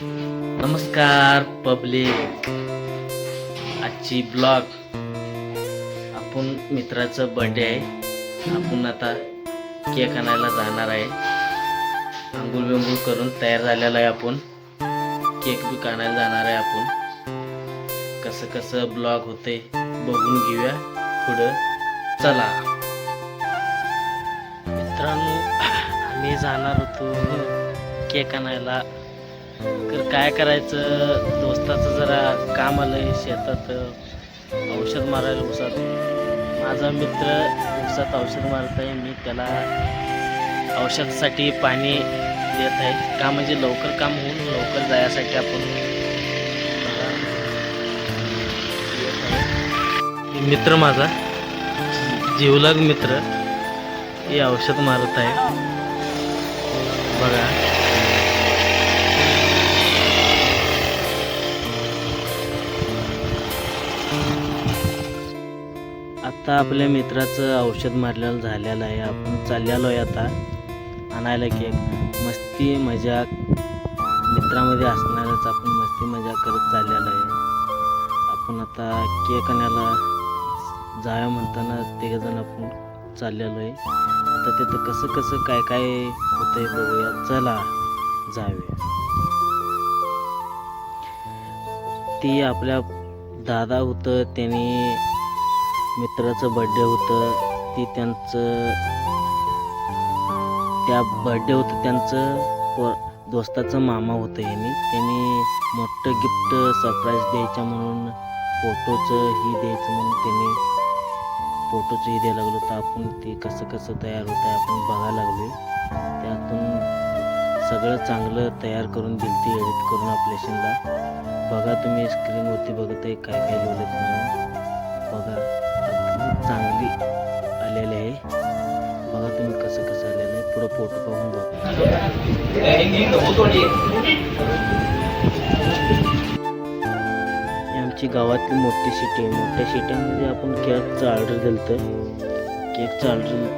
नमस्कार पब्लिक. आजची ब्लॉग आपण मित्राचं बर्थडे आहे. आपण आता केक आणायला जाणार आहे. आंघोळ बिंघोळ करून तयार झालेला आहे. आपण केक बी आणायला जाणार आहे. आपण कसं कसं ब्लॉग होते बघून घेऊया पुढं. चला मित्रांनो, आम्ही जाणार होतो केक आणायला. तर काय करायचं, दोस्ताचं जरा काम आलंय शेतात औषध मारायला. उसात माझा मित्र उसात औषध मारत आहे. मी त्याला औषधासाठी पाणी देत आहे. का म्हणजे लवकर काम होऊन लवकर जायसाठी. आपण मित्र माझा जीवलग मित्र हे औषध मारत आहे बघा. आता आपल्या मित्राचं औषध मारलेलं झालेलं आहे. आपण चाललेलो आहे आता आणायला केक. मस्ती मजाक मित्रामध्ये असणारच. आपण मस्ती मजाक करत चाललेलो आहे. आपण आता केक आणायला जाऊया म्हणताना तिघजण आपण चाललेलो आहे. आता तिथं कसं कसं काय काय होतंय बघूया. चला जाऊया. ती आपल्या दादा होतं, त्यांनी मित्राचं बर्थडे होतं. ती त्यांचं त्या बर्थडे होतं त्यांचं दोस्ताचं मामा होतं. त्यांनी मोठं गिफ्ट सरप्राईज द्यायचं म्हणून फोटोचं ही द्यायचं म्हणून त्यांनी फोटोचं ही द्यायला लागलो. तर आपण ते कसं कसं तयार होत आहे आपण बघायला लागलो. त्यातून सगळं चांगलं तयार करून दिलं ते एडिट करून आपल्याशीला बघा. तुम्ही स्क्रीनवरती बघत आहे काय काय लिहिलं म्हणून बघा. चांगली आलेले आहे बघा. तुम्ही कसं कसं आलेलं आहे पुढं फोटो पाहून बघा. आमची गावातली मोठी सिटी आहे. मोठ्या सिटीमध्ये आपण केकचं ऑर्डर दिलं तर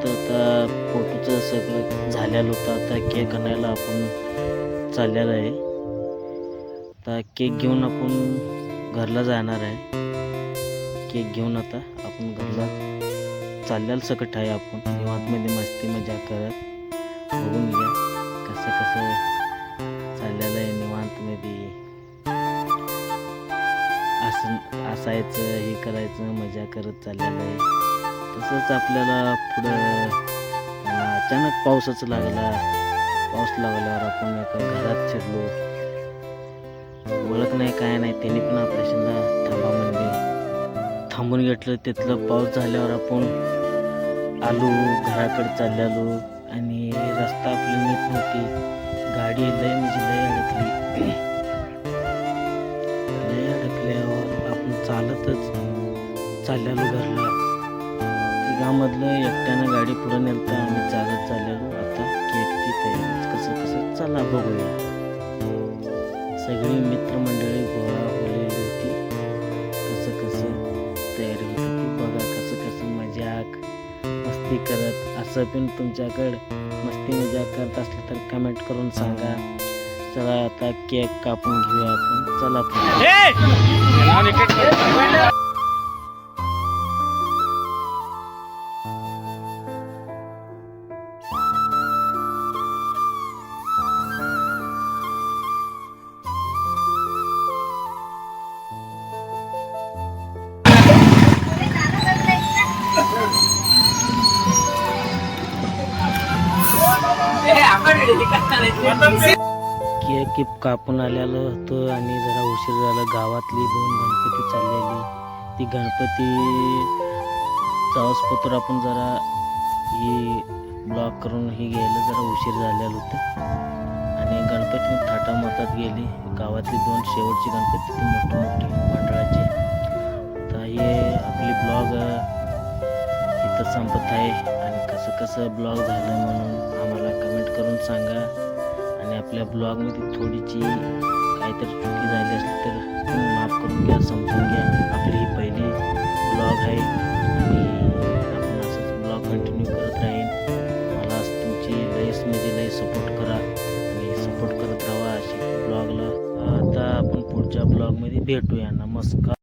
आता फोटोचं सगळं झालेलं होतं. आता केक आणायला आपण चाललेलं आहे. आता केक घेऊन आपण घरला जाणार आहे. केक घेऊन आता आपण घरला चाललेलं सकट आहे. आपण निवांतमध्ये मस्ती मजा करत बघून घ्या कसं कसं चाललेलं आहे. निवांतमध्ये असायचं हे करायचं मजा करत चाललेलं आहे. तसंच आपल्याला पुढं अचानक पाऊसच लागला. पाऊस लागल्यावर आपण एका घरात शिरलो. ओळख नाही काय नाही, त्यांनी पण आपल्याशी थांबा म्हणले. थांबून घेतलं. तिथलं पाऊस झाल्यावर आपण आलो घराकडे चाललेलो. आणि रस्ता आपली नीट नव्हती. गाडी लय म्हणजे लय अडकल्यावर आपण चालतच चाललेलो घरला. तिघामधलं एकट्यानं गाडी पुढं नेलं. आम्ही चालत चाललेलो. आता केकची तयारी कसं कसं चला बघूया. सगळी मित्रमंडळी गोळा होलेली होती. कसं कसं तयारी होती ती बघा. कसं कसं मजाक मस्ती करत. असं पण तुमच्याकडं मस्ती मजाक करत असलं तर कमेंट करून सांगा. चला आता केक कापून घेऊया आपण. चला केक कापून आलेलं होतं आणि जरा उशीर झाला. गावातली 2 गणपती चाललेली. ती गणपती जाऊसपत्र आपण जरा ही ब्लॉक करून ही घ्यायला जरा उशीर झालेलं होतं. आणि गणपती थाटामाटात गेली. गावातली 2 शेवटची गणपती ती मोठी मंडळाची. तर हे आपली ब्लॉग इथं संपत आहे. आणि कसं कसं ब्लॉग झालं म्हणून आम्हाला कमेंट करून सांगा. आणि आपल्या ब्लॉगमध्ये थोडीशी काहीतरी चुकी झाली असली तर तुम्ही माफ करून घ्या, समजून घ्या. आपली ही पहिली ब्लॉग आहे आणि आपण असंच ब्लॉग कंटिन्यू करत राहीन. मला तुमची लयच म्हणजे लय सपोर्ट करा आणि सपोर्ट करत राहा. अशी ब्लॉगला व्हिडिओमध्ये भेटूया. नमस्कार.